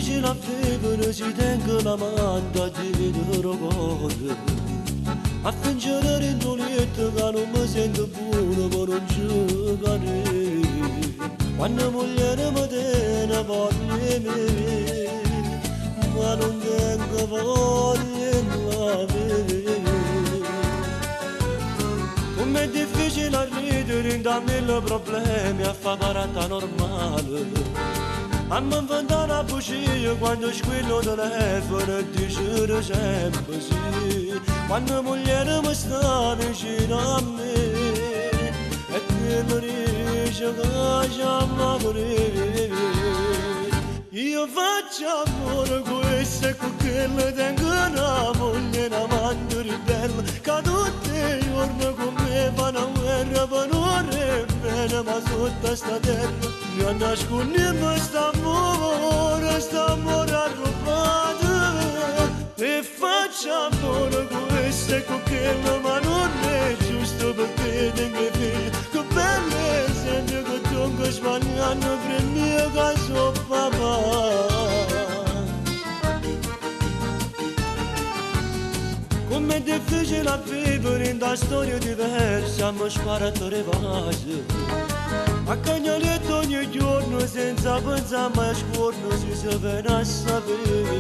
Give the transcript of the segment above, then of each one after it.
difficile a vivere si tengo la manda di rogore a fingere l'indolietto che non mi sento buono per non giocare quando moglie mi tiene voglia me ma non tengo voglia di com'è difficile a ridere da mille problemi a fare parata normale a mi inventare a bugia quando squillo telefono e dice sempre sì quando moglie mi sta vicino a me e che mi dice che già morire io faccio amore questo e con quello tengo una moglie una amante ribelle che tutti i giorni con me fanno a guerra per non bene ma sotto sta terra io nascondiamo st'amore arrubbato e faccio amore questo e con quello ma non è giusto perché tengo figli che belle esempio che tengo sbagliando per il mio caso papà com'è difficile a vivere in da storia diversa mi sparato le basi a cagnaletto ogni giorno senza pensare mai a scorno si viene a sapere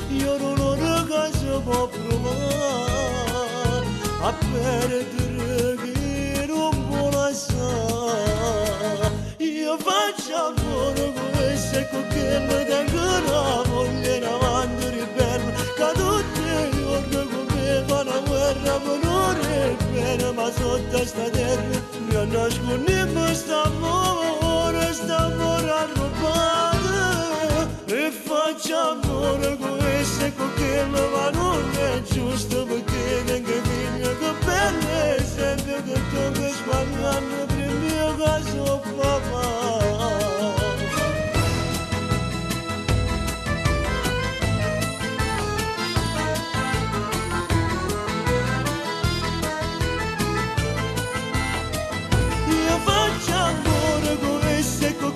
io non ho ragazzo può provare a perdere che non può lasciare io faccio amore questo e con quello tengo una moglie una amante ribelle che tutti i giorni con me fanno a guerra per non bene ma sotto sta terra mi nascondiamo st'amore arrubbato e faccio amore questo e con quello ma non è giusto perché tengo figlio che belle esempio che tengo sbagliando per il mio caso papà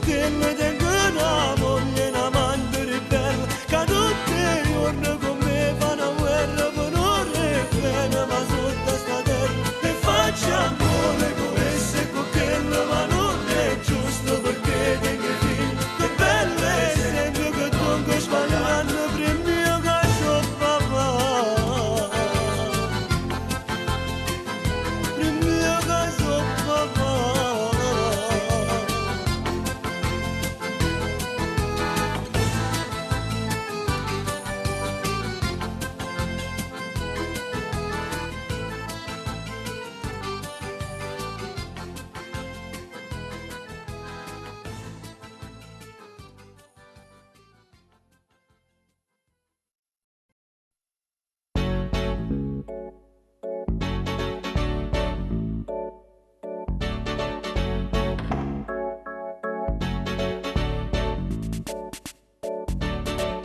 che mi tengo una moglie una amante ribelle che tutti i giorni con me fanno guerra per non bene ma sotto sta terra e faccio amore questo e con quello ma non è giusto perché tengo figli che belle esempio che tengo sbagliando per il mio caso papà per il mio caso papà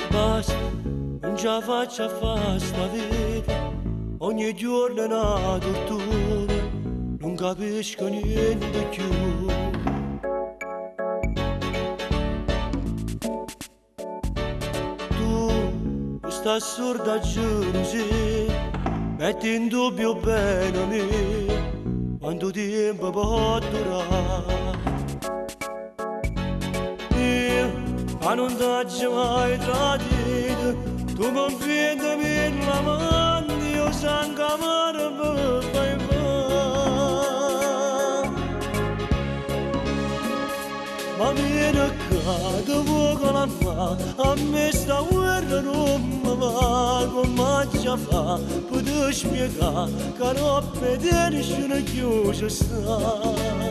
basta, non ce la faccio a fare sta vita, ogni giorno è una tortura, non capisco niente più. Tu, questa assurda gelosia, metti in dubbio bene me, quanto tempo può durare. Ma non t'ho mai tradito, tu mi vieni per la mano, io sangue amaro mi fai male. Ma vieni qua, dopo che la fa, a me sta guerra non mi va, come ci fa, poter spiegare, che non vederci non chiuso sta.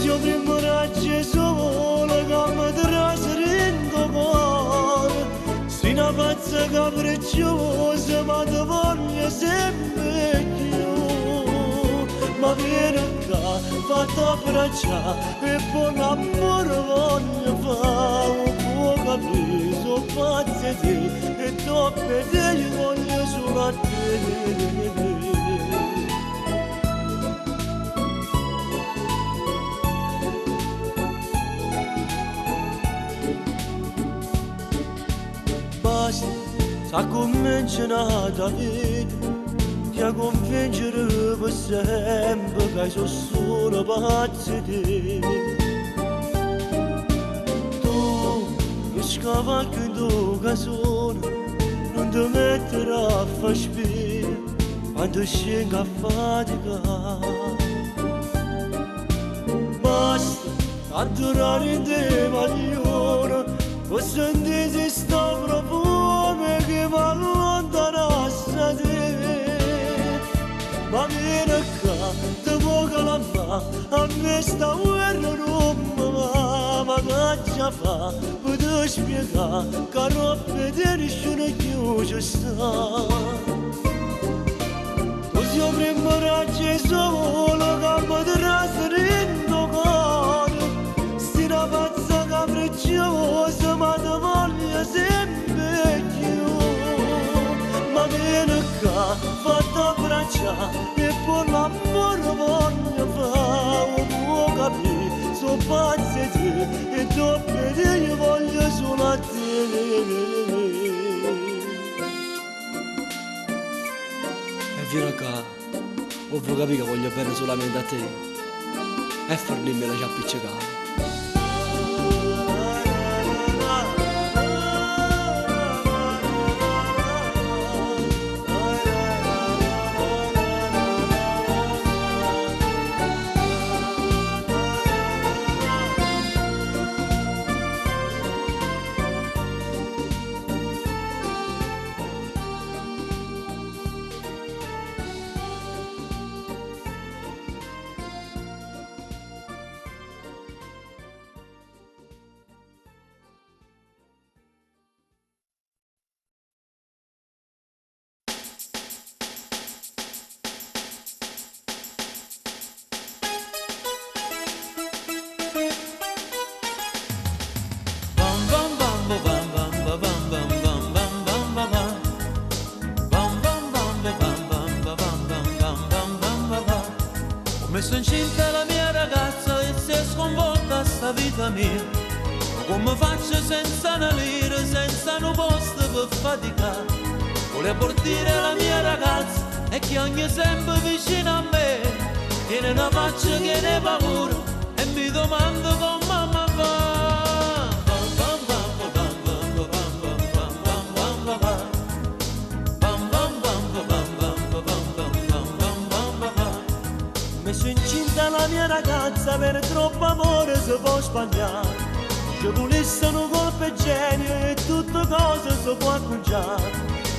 Io prima raggi solo che mi trasrendo cuore sei una pazza capricciosa ma ti voglio sempre più ma vieni qua, fatti abbracciare e buon amore voglio fare un po' capire, sono pazza di te e dopo te voglio solo a te a convincere David, ti a convincere per sempre che sono solo pazzi te. Tu, che scavalchi in tua casona, non ti metterai a far spia quando scendi a faticare. Basta adorare in te maglione, o sentire sto profumo che mi allontanasse da te. Ma vieni qua, ti voglio la mano, a me sta guerra non mi va, ma che già fa, potrei spiegare, che roba di nessuno chiuso sta. Tu sei prima raggio solo, che mi trasferisce in tuo cuore, stai una pazza capricciosa, ma ti voglio sempre più. Ma vieni qua, fatti abbracciare, e per l'amore voglio fare, può capire, sono pazzi te, e dopo te io voglio solo a te. E vieni qua, o vuoi capire che voglio bene solamente a te, e farmi me la appiccicare. Messo incinta la mia ragazza e si è sconvolta sta vita mia. Come faccio senza una lira, senza un posto per faticare? Volevo portare la mia ragazza e che ogni sempre vicino a me. Tiene una faccia che ne paura e mi domando come mamma va. Messo incinta la mia ragazza, per troppo amore si può sbagliare. Ci volesse un colpo genio e tutte cose si può acconciare.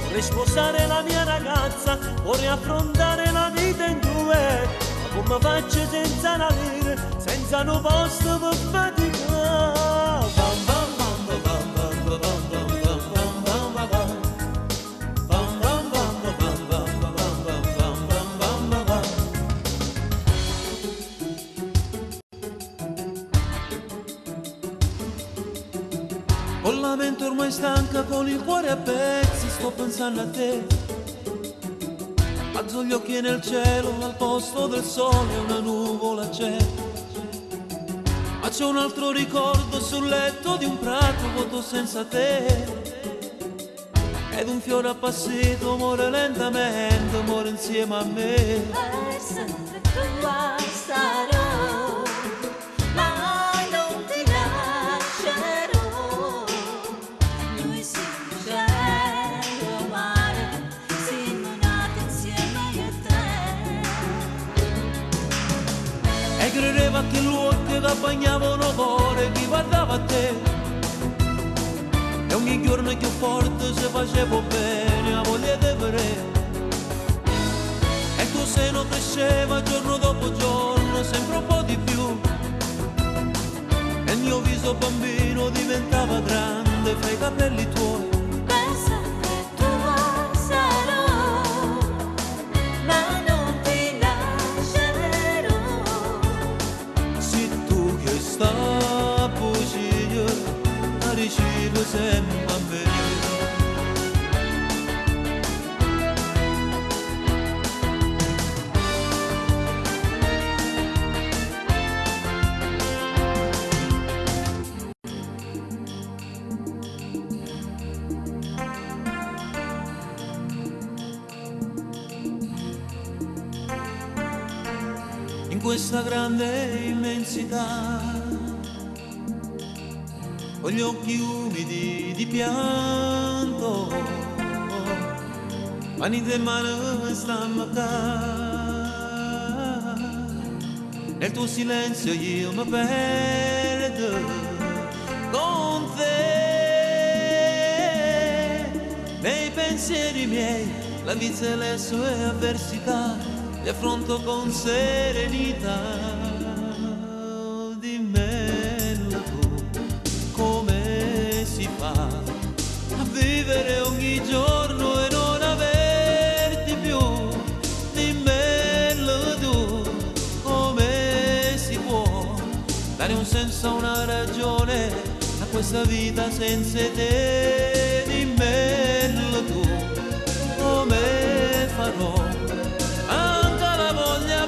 Vorrei sposare la mia ragazza, vorrei affrontare la vita in due. Ma come faccio senza una lira, senza un posto per faticare? Con la mente ormai stanca, con il cuore a pezzi, sto pensando a te. Alzo gli occhi nel cielo, al posto del sole una nuvola c'è. Ma c'è un altro ricordo sul letto di un prato vuoto senza te. Ed un fiore appassito muore lentamente, muore insieme a me. E sempre tua sarò, ma non ti lascerò. Noi siamo cielo, mare, siamo nati insieme io e te. E credeva che l'uomo che bagnavano cuore chi guardava a te. E ogni giorno più forte se facevo bene a voglia di vedere. E il tuo seno cresceva giorno dopo giorno sempre un po' di più. E il mio viso bambino diventava grande fra i capelli tuoi. Pensa che tua sarò, ma non ti lascerò. Se tu che sta bugia, la ricevi sempre a me. questa grande immensità, con gli occhi umidi di pianto, mani di mano stanno qua, nel tuo silenzio io mi perdo con te, nei pensieri miei, la vita e le sue avversità, li affronto con serenità. Dimmelo tu, come si fa a vivere ogni giorno e non averti più? Dimmelo tu, come si può dare un senso, una ragione a questa vita senza te? Dimmelo tu, come farò?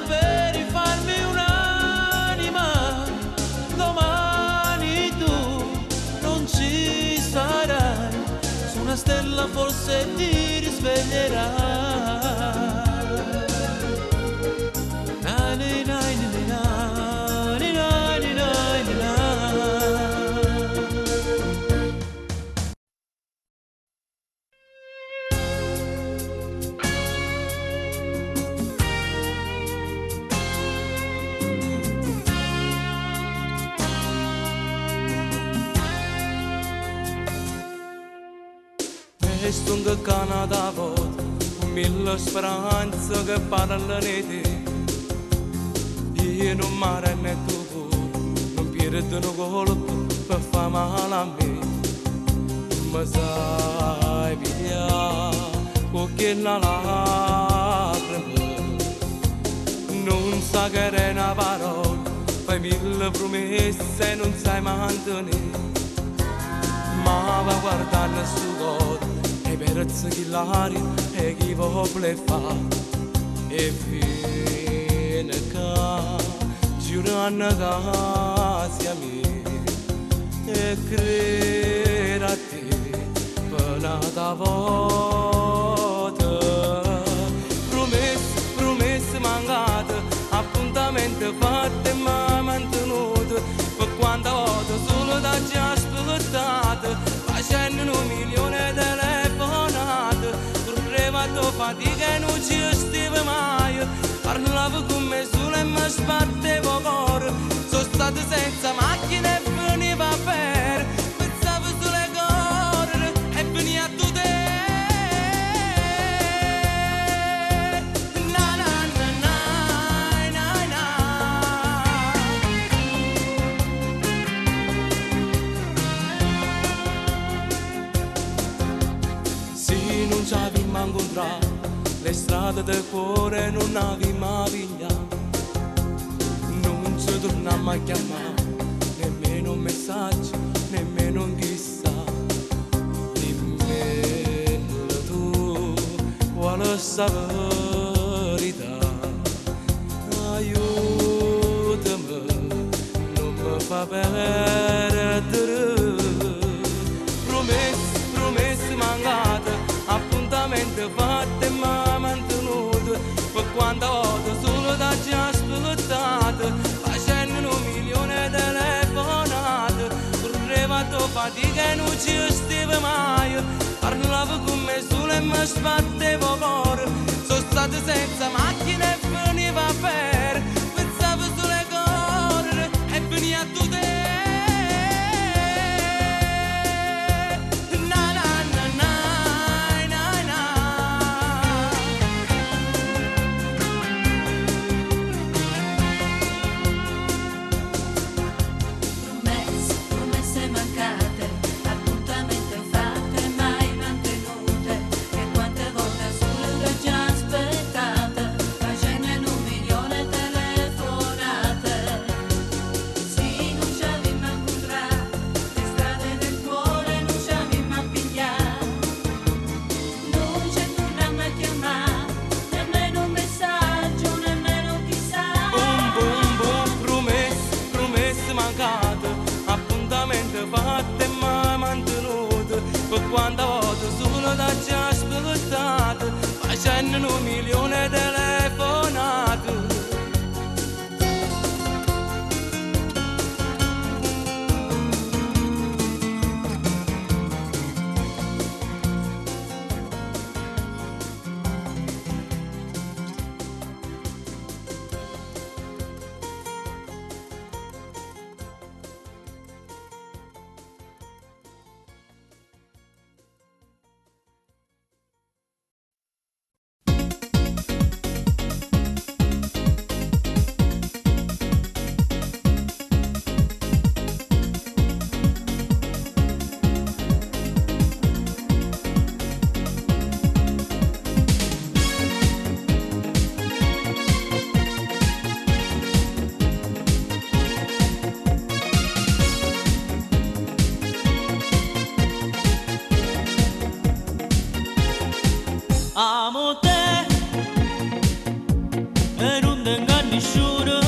Per rifarmi un'anima, domani tu non ci sarai, su una stella forse ti risveglierai. Nani, nani, nani, nani, nani, nani. Stunga Canada vot, mille speranze che parlano di te. Io non mare né tu pure, non perdono colpo per far male a me. Ma sai via, con che la lacrima, non sa che è una parola, fai mille promesse e non sai mantenere. Ma va guardare su God, e per chi l'aria e chi vuole fare, e viene qua, giurando che sia mia, e crede a te per una volta. Promesse, promesse mancate, appuntamenti fatti ma mantenute, per quanta volta solo da ci aspettate, facendo 1 milione di telefonate, correvato fatica e non ci stiva mai, parlavo con me solo e mi sbattevo cuore, sono stato senza macchina e veniva per, pensavo sulle correre e veniva a tu te. Na na na na na na. Se non ci avevamo incontrato, le strade del cuore non avevamo pigliato, non ci tornammo a chiamare, nemmeno un messaggio, nemmeno un chissà. Dimmelo tu, quale sta verità? Aiutami, non mi fa perdere. Promesse, promesse mancate, appuntamenti fatti ma mantenute, per quanta volta solo da ci aspettate, facendo 1 milione di telefonate, correvato fatica e non ci stiva mai, parlavo con me solo e mi sbattevo cuore, sono stato senza macchina e veniva per, pensavo sulle correre e veniva a tu te. Fatte ma mantenute, per quanta volta solo da ci aspettate, facendo 1 milione di telefonate. nessuno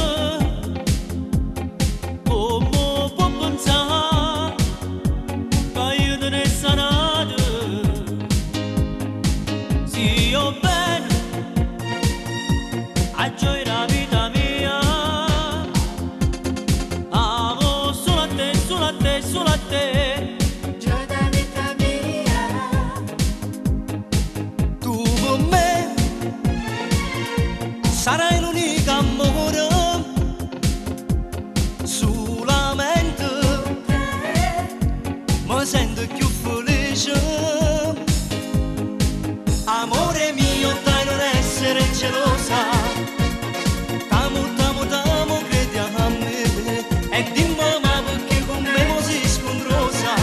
come può pensare che io te ne sanato sì io bene a gioia la vita mia amo solo a te, solo a te, solo a te Gioia da vita mia, Tu con me sarai l'unica amore solamente mi sento più felice amore mio dai non essere gelosa t'amo t'amo t'amo credi a me e dimmi ma perché con me così scontrosa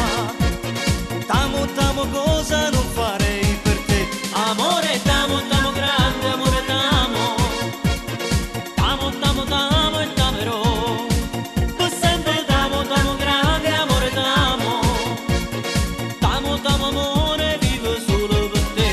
t'amo t'amo cosa non farei per te amore t'amo, t'amo grande, amore t'amo t'amo, t'amo, t'amo e t'amerò per sempre t'amo, t'amo grande, amore t'amo t'amo, t'amo amore, vivo solo per te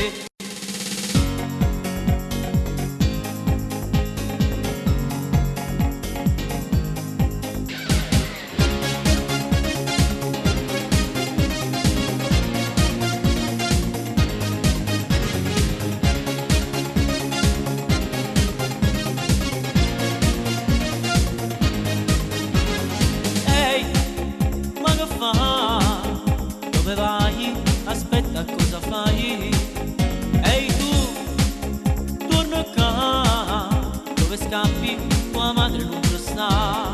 Ehi, ma che fa? Dove vai? Aspetta, cosa fai? Ehi tu, torna qua. Dove scappi? Tua madre non lo sa.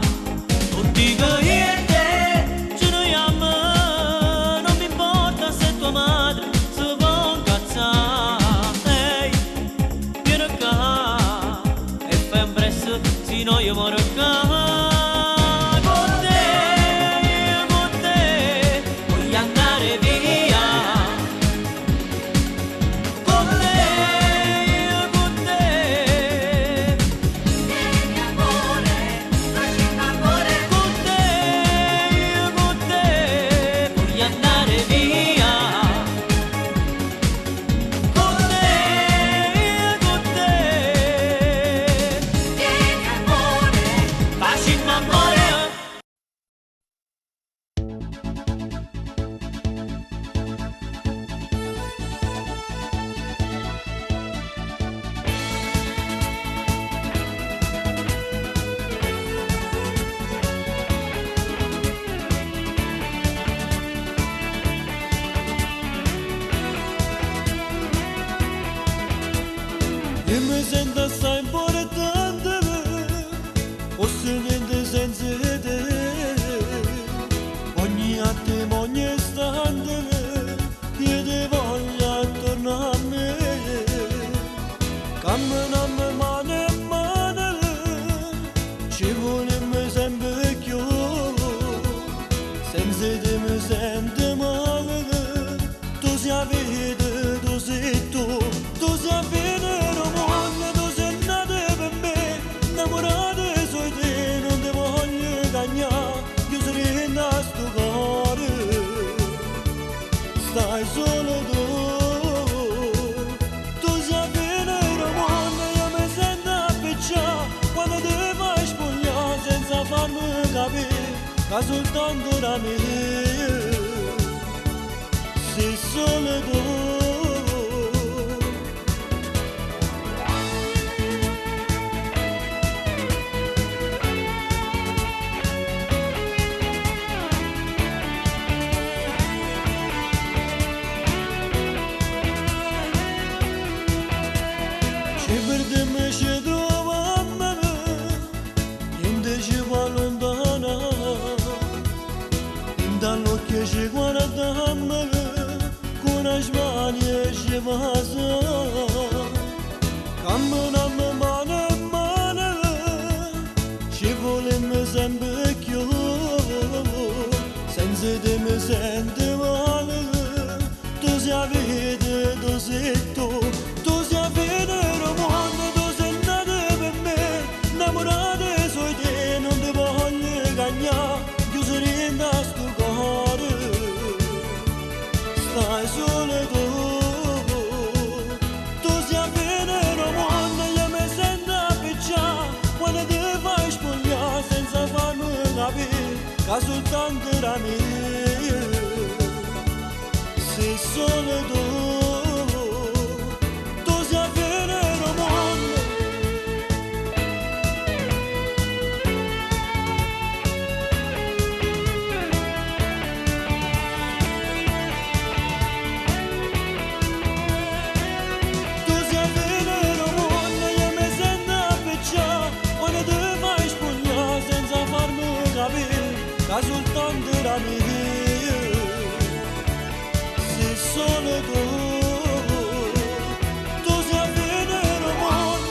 Non dico niente, ce noi amo. Non mi importa se tua madre si può incazzare. Ehi, vieni qua e fai un presto, se no io muoro qua. Con te, voglio andare via. Con te, vieni amore, facciamo amore, con te, voglio andare via. Con te, vieni amore, facciamo amore. E mi sento assai importante fosse niente senza te ogni attimo, ogni istante io ti voglio attorno a me camminando mano a mano ci volemo sempre più senza te mi sento male tu sei la vita, tu sei tu sei la vita mondo, tu sei nata per me innamorata sei te, non ti voglio cagnare io sarei in sto cuore stai solo tu sei la vita mondo, io mi sento appicciato quando ti fai spogliare senza farmi capire che soltanto da me sei solo tu ci perdiamo e ci troviamo niente ci va lontana dall'occhio ci guardiamo con le mani ci passa camminiamo mano a mano ci volemo sempre più senza te mi sento male tu sei la vita, tu sei tu sei la vita mondo, tu sei nata per me innamorata sei te, non ti voglio cagnare chiuso in sto cuore stai solo tu sei la vita mondo, io mi sento appicciato quando ti ca soltanto la mia, se solo tu sei venero mondo. Tu sei venero mondo, io mi sento appicciato, quando ti fai spugnare senza farmi capire, ca soltanto la mia, se solo tu sei venero mondo.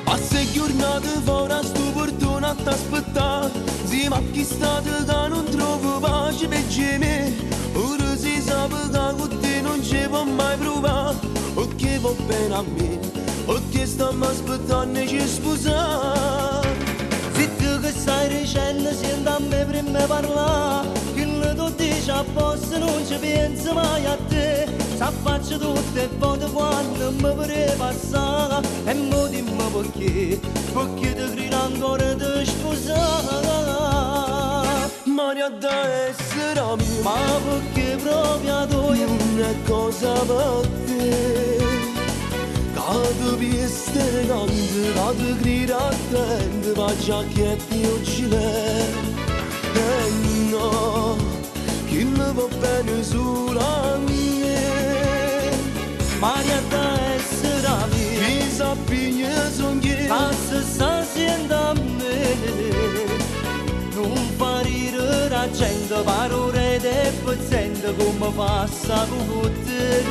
Passa giornate fora sto portone a t'aspettare. Sì, ma chi state che non trovo pace per me? Ora si sa che con te non ci può mai provare. O che va bene a me, o che stiamo aspettando e ci sposare. Se tu che stai dicendo senti a me prima parlare, che tu dici a posto non ci pensi mai a te. S'affaccia tutte le volte quando mi vorrei passare, e mo dimmi perché ti grido ancora di sposare. Maria da essere mia, Ma perché proprio tu non è cosa per te. Cado pieste grande, cado grida attende, va giacchetti o gilet. E no, chi ne va bene sulla mia. Maria da essere mia, Mi sappiglia son chi, passa sta sento a me. Non fa ridere la gente, parole e paziente come passa con te.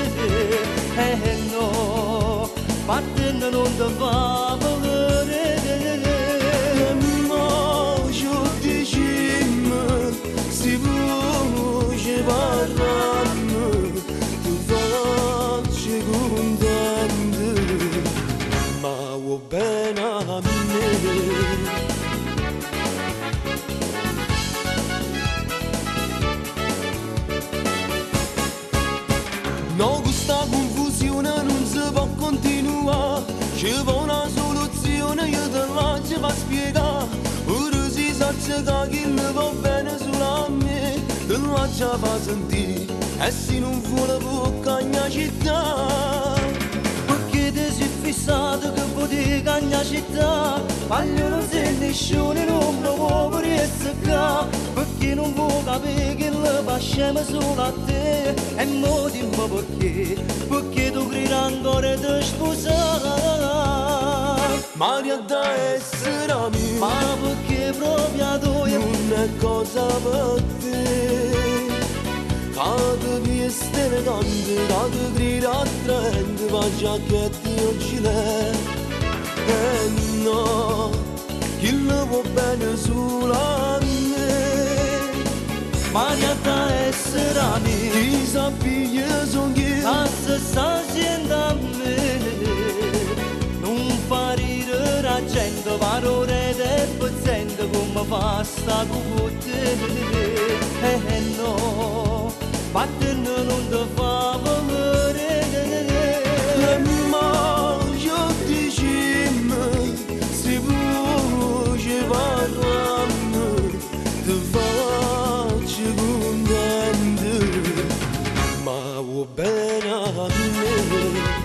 No, partendo non ti fa volere. no, io dicimmo, si voce parlando, tu facci contento, ma va bene a me. No, questa confusione non si può continuare. Ci vuole una soluzione, io te la ci fa spiegare. Ora si sa che chi ne va bene sulla me, te la ci fa sentire. E se non vuole bocca la città. Perché ti sei fissato che potevi cagnare città? Voglio non sei nessuno, non mi può riescare. Perché non vuoi capire che le facciamo solo a te? E mo dimmi perché tu grida ancora di sposare? Maria da essere mia, Ma perché proprio tu non è cosa per te. Cado pieste grande, cado grida attende, va giacchetti o gilet. E no, chi ne va bene sulla me. Maria da essere mia, Ti sappiglia son chi, passa sta gente a me. Non fa ridere la gente, parole e paziente come passa con te. No, partendo non ti fa volere. ma io dicimmo, si voce parlando, ti faccio contento, ma va bene a me.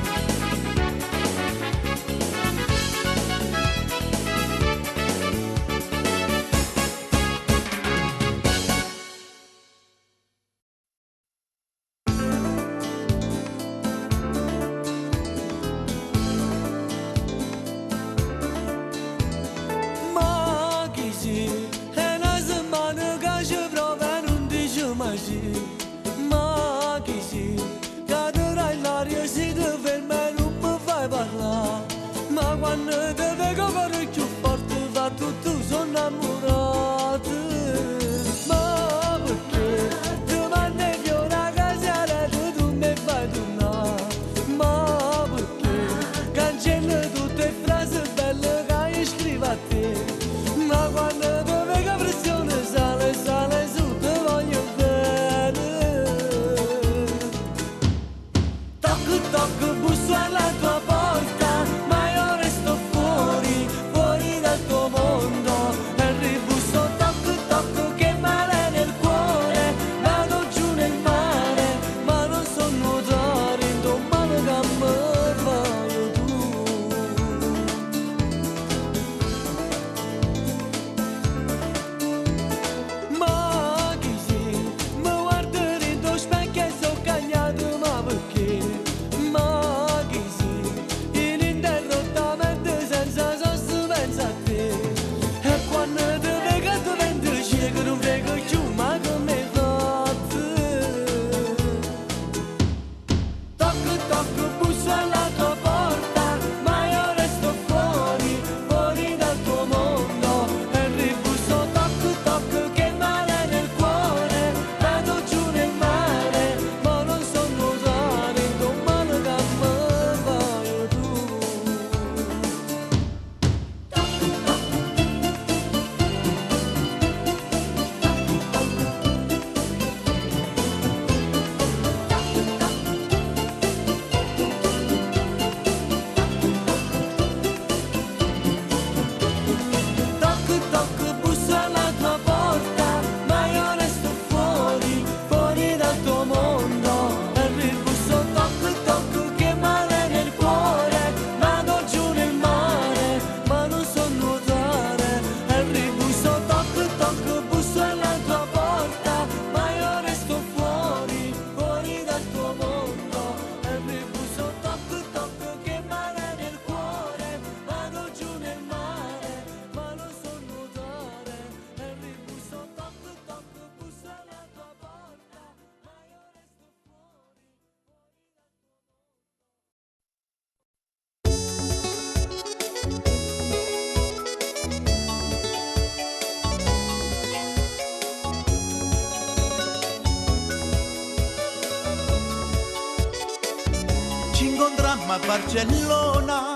Roma, Barcellona,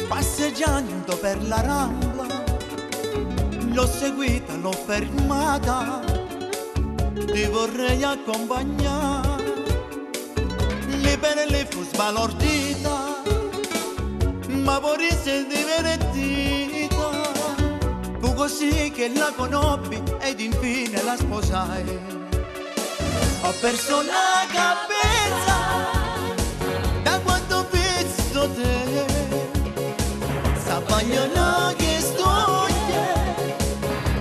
passeggiando per la Rambla, l'ho seguita, l'ho fermata, ti vorrei accompagnare, lì per lì fu sbalordita, ma poi si divertita, fu così che la conobbi ed infine la sposai. Ho perso la cabeza da quando ho visto te, s'appaiono che storie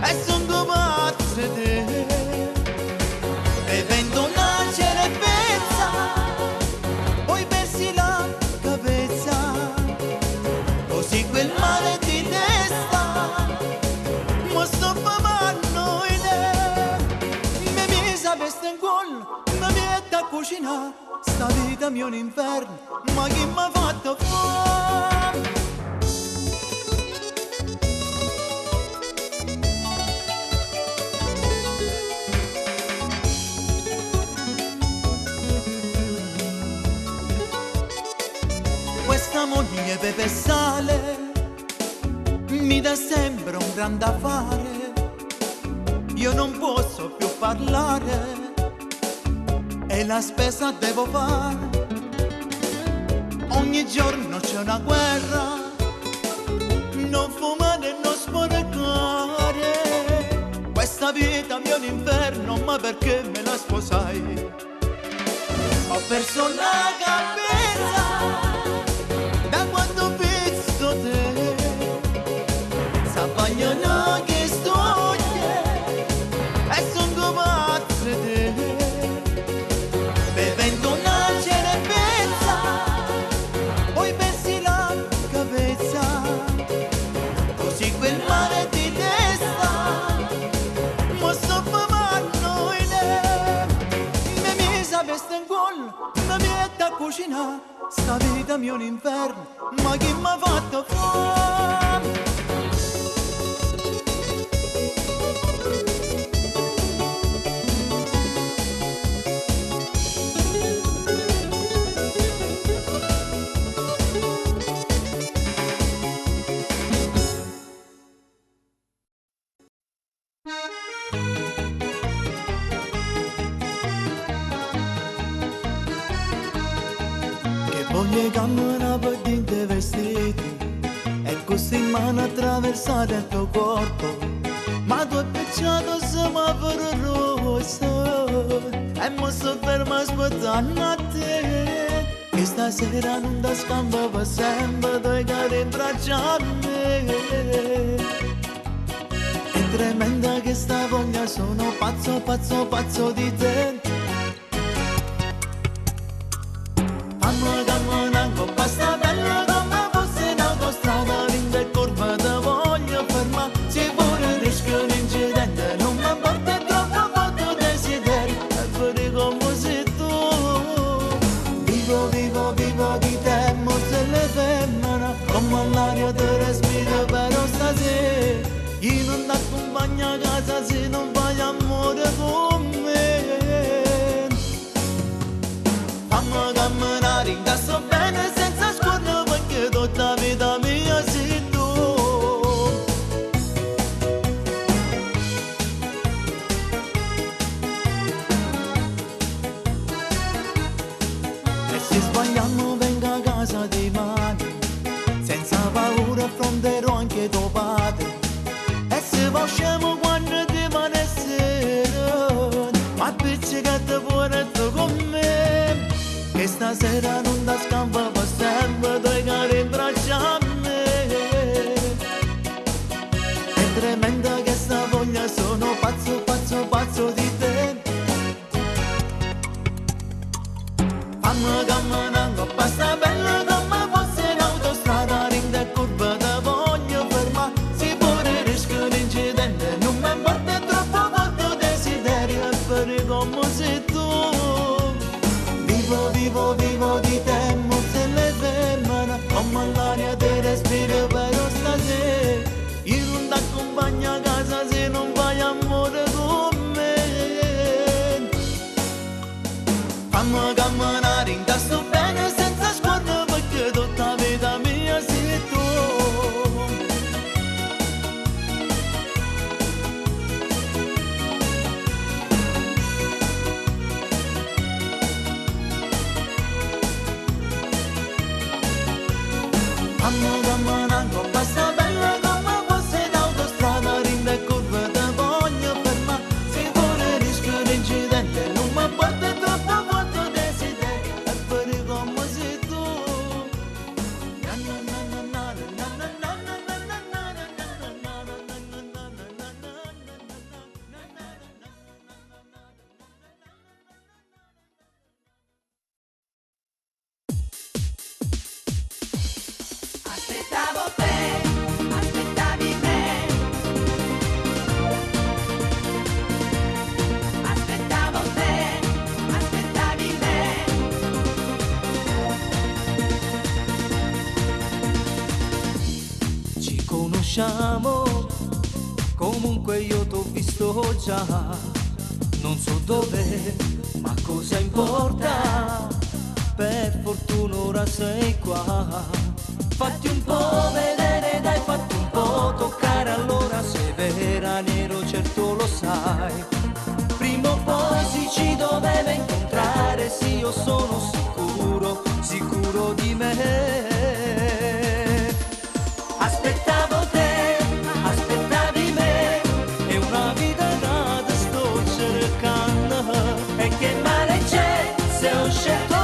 e son comazze te, bevendo una cerveza, poi persi la cabeza, così quel male di testa, mo sto papando in te, mi misa veste in gol, mi mette a cucinare, sta vita mia è un inferno, ma chi m'ha fatto fare? Questa moglie pepe e sale mi dà sempre un grande affare, io non posso più parlare e la spesa devo fare, ogni giorno c'è una guerra, non fumare e non sporcare, questa vita mia è un inferno, ma perché me la sposai? Ho perso la cabeza da quando ho visto te, s'appaiono che storie e son comazze te, bevendo una cerveza, poi persi la cabeza, così quel male di testa, mo sto famando in te, mi misa veste in gol, mi mette a cucinare, sta vita mia è un inferno, ma chi m'ha fatto fare? Voglio camminare per dentro vestiti e così in mano attraversare il tuo corpo, ma tu hai picciato semaforo rosso e mi sto fermo aspettando a te, che stasera non ti scampo per sempre, tu cari in braccia a me. È tremenda che sta voglia, sono pazzo, pazzo, pazzo di te. Camminando basta bello come fosse un'autostrada, vinta e curva te voglio fermare, se pure rischio un incidente non mi importa, è troppo fatto desiderio e pure come sei tu. Vivo, vivo, vivo di te, morse le femmine, come l'aria te respiro però stasera, io non ti accompagno a casa se non fai amore con me. Fammi camminare in casa bene senza scorno, perché tutta la vita mia sei tu. E se sbagliamo venga a casa di mani, senza paura affronterò anche tuo padre. E se facciamo quando ti pare sera, ma piccicate pure tu con me, che stasera non ti scampa per sempre, tu cari in braccia a me. È tremenda che sta voglia, sono pazzo, pazzo, pazzo di te. Fammi camminando, basta bello come fosse un'autostrada, rinda e curva te voglio fermare, se pure rischio un incidente non mi importa, è troppo forte desiderio e per come sei tu. Vivo, vivo, vivo di te, morse le femmine, come l'aria ti respiro però stasera, io non ti accompagno a casa se non fai amore con me. Fammi camminare in tasto bene senza scorno, Mamma camminando basta bella come fosse d'autostrada, rinda e curva te voglio fermare, se pure rischio di incidente, non mi porta troppo molto desiderio, e per come sei tu. Aspettavo te, aspettavi me. Aspettavo te, aspettavi me. Ci conosciamo, comunque io t'ho visto già, non so dove, ma cosa importa, per fortuna ora sei qua. Fatti un po' vedere, dai, fatti un po' toccare, allora sei vera nero, certo lo sai. Prima o poi ci doveva incontrare, sì, io sono sicuro, sicuro di me. Aspettavo te, aspettavi me, è una vita che sto cercando, e che male c'è se ho scelto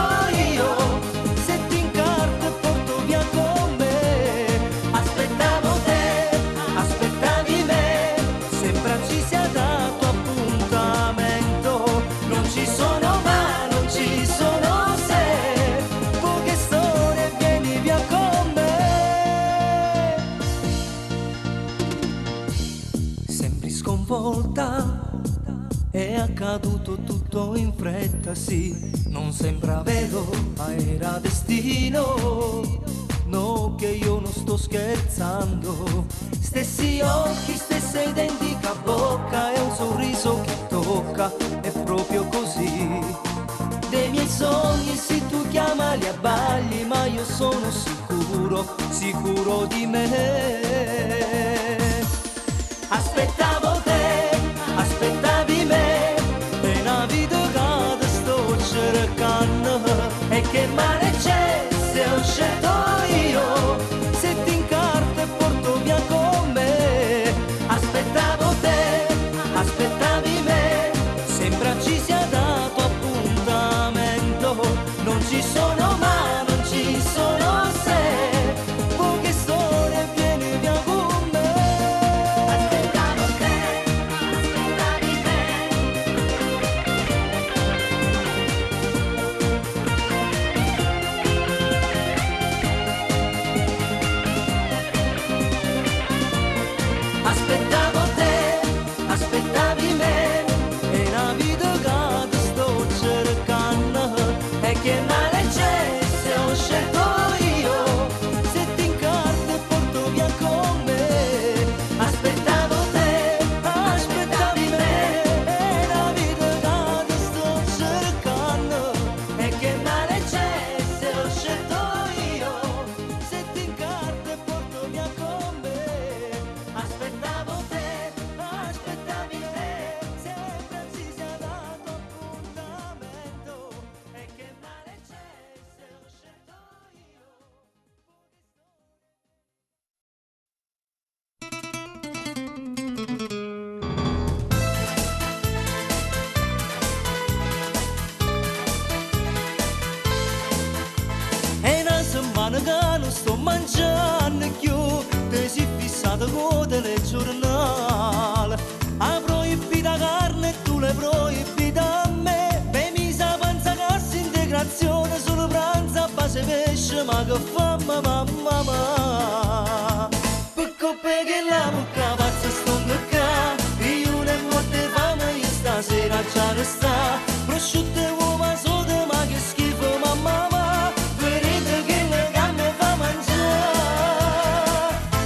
io, se ti incarto e porto via con me. Aspettavo te, aspettavi me, sembra ci sia dato appuntamento, non ci sono ma non ci sono se, poche storie vieni via con me. Sembri sconvolta, è accaduto tutto in fretta, sì, non sembra vero, ma era destino. No, che io non sto scherzando, stessi occhi, stessa identica bocca, e un sorriso che tocca, è proprio così. Dei miei sogni, sì, tu chiamali a bagli, ma io sono sicuro, sicuro di me. Aspettavo te, aspettavi me, è una vita che sto cercando, e che male c'è se ho scelto io, se ti incarto e porto via con me. Aspettavo te, aspettavi me, sembra ci sia dato appuntamento, non ci sono ma non ci sono se, poche storie vieni via con me. Aspettavo te, aspettavi me. Aspettavo te, aspettavi me, è una vita che sto cercando, e che male c'è se ho scelto io, se ti incarto e porto via con me. Aspettavo te, aspettavi me, è una vita che sto cercando, e che male c'è se ho scelto io, se ti incarto e porto via con me. Aspettavo te, aspettavi me, sembra ci sia dato appuntamento, e che male c'è se ho scelto io. È una settimana che non sto mangiando più, ti sei fissato con telegiornale, ha proibito la carne e tu l'hai proibita a me, per mi sa panza cassa integrazione, solo pranzo a base pesce, ma che fame mamma. Picco che la mucca pazza sto qua, io ne morte fame, io stasera già ne sta, prosciutto e uova sode, ma che schifo mamma. Vedete che le gambe fa mangiare,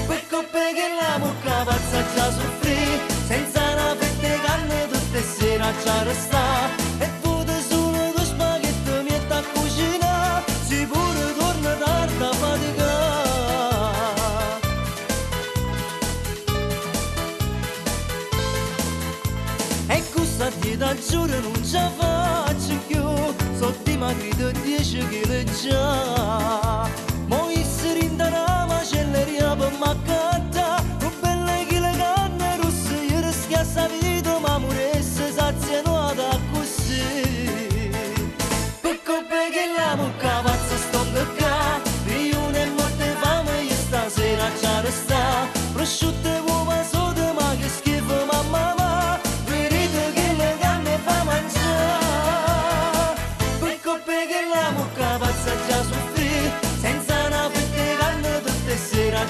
quel coppe che la mucca pazza già soffrì, senza una fette carne tutte sera già resta, e fute solo due spaghetti miette a cucina, si pure torna tardi a faticare. E questa dieta giuro non ce la faccio più, so dimagrito 10 kg già, mo' essere in danama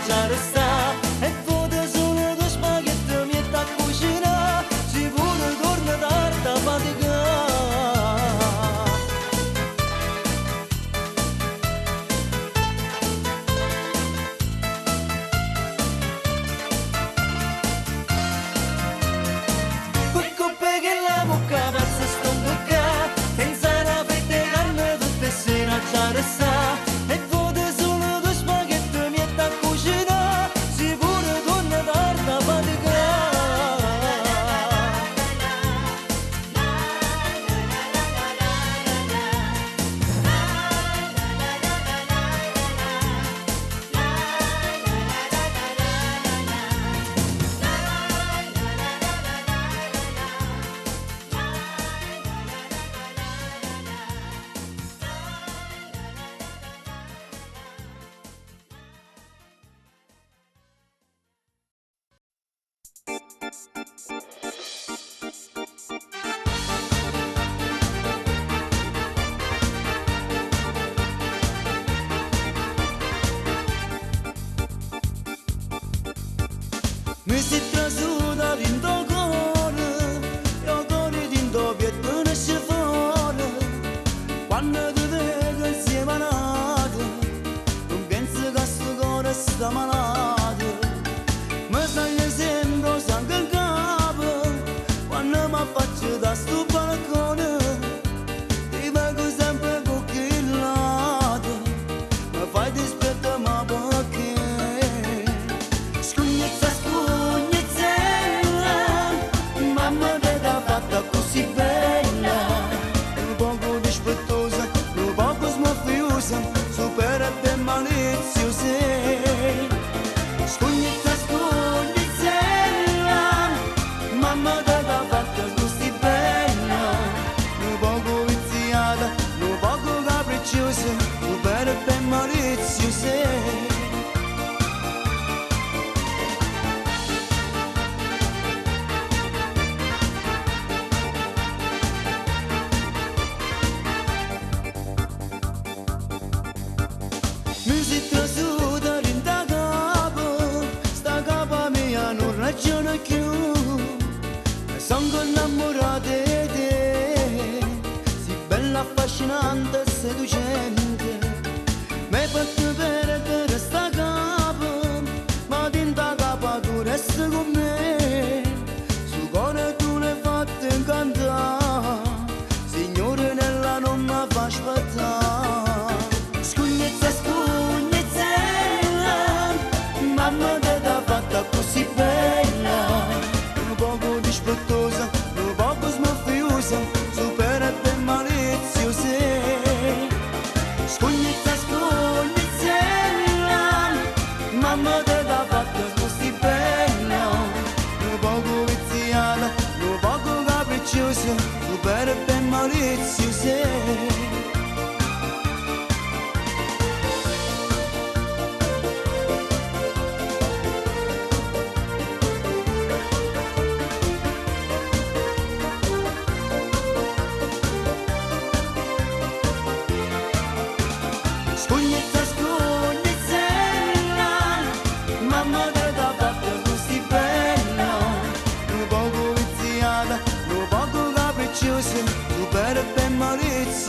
già resta e vede solo due spaghetti mietta a cucina sicuro torna tarda a faticare. Quel coppe che la bocca pazza sto bocca senza una fette carne tutte sera già resta e vede solo due spaghetti mietta a cucina sicuro torna tarda a faticare. Mi si trasuda dentro cuore, io cuore dentro pietto ne si fuori. Quando ti vedo insieme a nato, non penso che sto cuore sta malato. Mi sale sempre sangue in capo, quando mi faccio da sto balcone. Ti vedo sempre con chi lato, mi fai dispetto ma perché? Scugnezza, mamma te l'ha fatta così bella, un poco dispettosa, un poco smorfiosa, supera te maliziosa. Scugnezza, mamma te l'ha fatta così bella, un poco viziata, un poco capricciosa, supera te maliziosa. Mi si trasuda rinda capo, sta capa mia non ragiona più. Sono innamorata di te, sei bella, affascinante e seducente. Mi hai fatto perdere sta capa, ma tinta capa tu resti con me. Su cuore tu l'hai fatto incantare, signore nella non mi fa aspettare. Scugnezza, mamma te l'ha fatta così bella, un poco dispettosa, un poco smorfiosa, supera te maliziosa. Scugnezza, mamma te l'ha fatta così bella, un poco viziata, un poco capricciosa, supera te maliziosa. Scugnezza, mamma te l'ha fatta così bella, un poco viziata, un poco capricciosa, supera te maliziosa.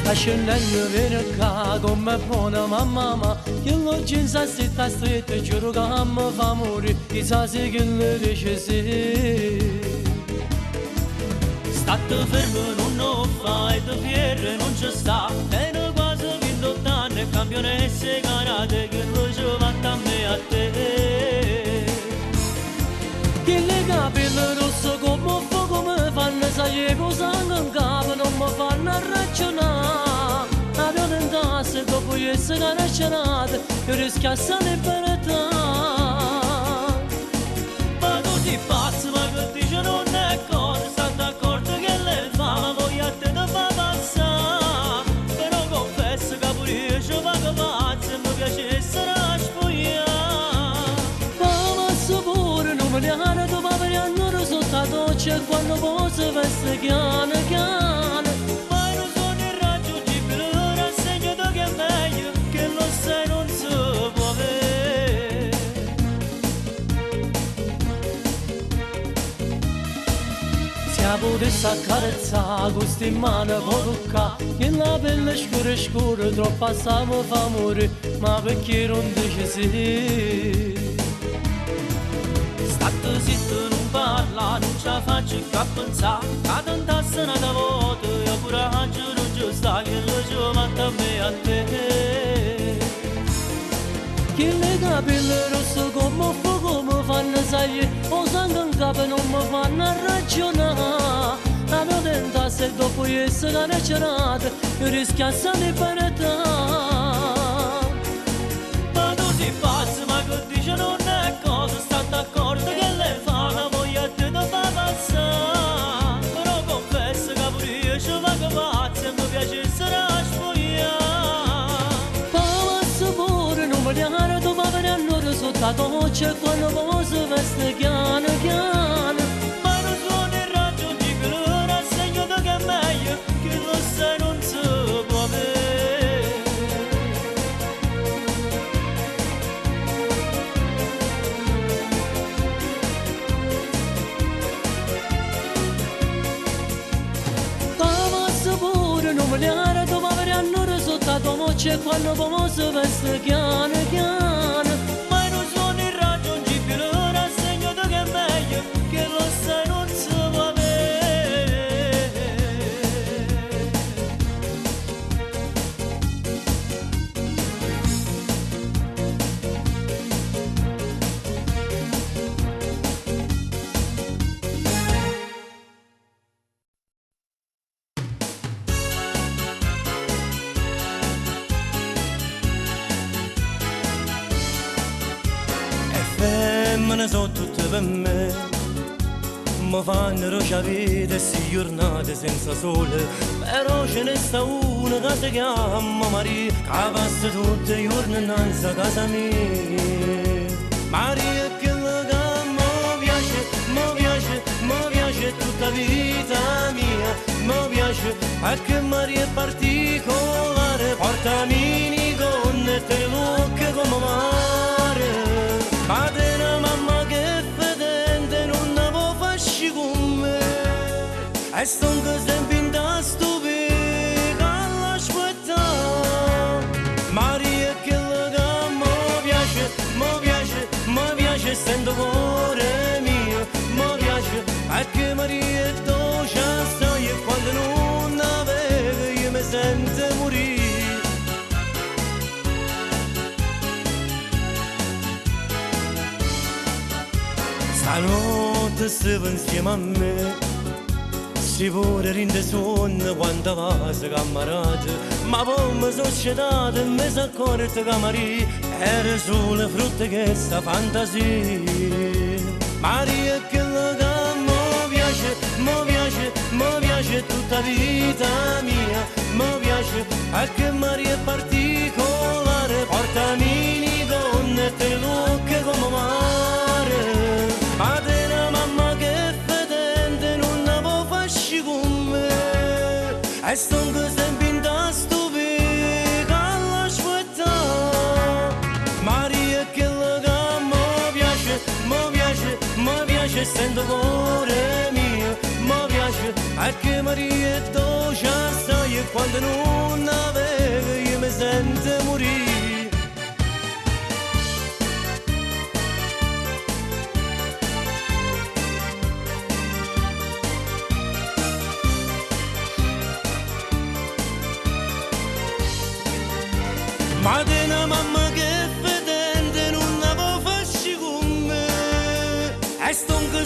Sta scendendo viene qua come buona mamma, che l'oggi sa se sta stretta, giuro che mi fa morire, chissà se che le dice sì. State fermo, non lo fa, e te fiere non ci sta, e quasi 28 anni, campionesse karate, che lo ci fatta a me a te. Che le capelli rosso come fuoco mi fanno, sai che sangue in capo non mi se carcerate, io rischio a libertà. Ma tu ti pazzi, ma che dici non è cosa, sta d'accordo che lei fa, ma voglio a te da fa passare. Però confesso che pure io ci vado pazzo e mi piace essere a spogliare. Posso pure non me ne hanno dopo mi hanno risultato, c'è quando posso veste chiano chiano. Ma non sono irraggiungibile, ora segnato che è meglio, che lo sai non si può avere. Se potessi accarezzare queste mani può toccare, che la pelle scura scura, troppo assai mi fa morire, ma perché non dici sì? State zitto, non parla, non ce la faccio più a pensare. Che tentasse una volta, io coraggio non ci sta, che lo ci manda a me a te. Che le capelli rosse come fuoco mi fanno sai, o sangue in capo non mi fanno ragionare. La mia tentasse e dopo essere carcerata, io rischio a libertà. Ma tu sei pazzo, ma che dici non è cosa, sta d'accordo che lei fa, la voglia a te da fa passare. Però confesso che pure io ci vado pazzo e mi piace essere a spogliare. Posso pure non me ne hanno dopo mi hanno risultato, c'è quando posso veste chiano chiano. Ma non sono irraggiungibile, ora segnato che è meglio, che lo sai non si può avere. Posso pure non me ne hanno dopo mi hanno risultato, c'è quando posso veste chiano chiano. Ma non sono irraggiungibile, ora segnato che è meglio, che lo sai non si può avere. Femmine sono tutte per me, mi fanno rocia vita e si giornate senza sole, però ce ne sta una che si chiama Maria, che passa tutti i giorni innanzi a casa mia. Maria è quella che mi piace tutta vita mia, mi piace perché Maria è particolare, porta mini gonne e te lucche come mare. Padre, mamma che fedente non ne può farci con me, e sto che sempre in da stupida all'aspettare. Maria è quella che mi piace, sento cuore mio, mi piace perché Maria è dolce assai e quando non la vedo io mi sento morire. Stanotte stavo insieme a me, si pure rinde sonno quando va si cammarate, ma poi mi sono scedato e mi sono accorto che Maria era solo frutto che sta fantasia. Maria è quella che mi piace tutta vita mia, mi piace perché Maria è particolare, porta mini gonne e te lucche come mare. Padre, mamma che fedente non ne può farci con me, e sto che sempre in da stupida all'aspettare. Maria è quella che mi piace, sento cuore mio, mi piace perché Maria è dolce assai e quando non la vedo io mi sento morire. Ma di una mamma che è fedente non la può farci con me, e sto che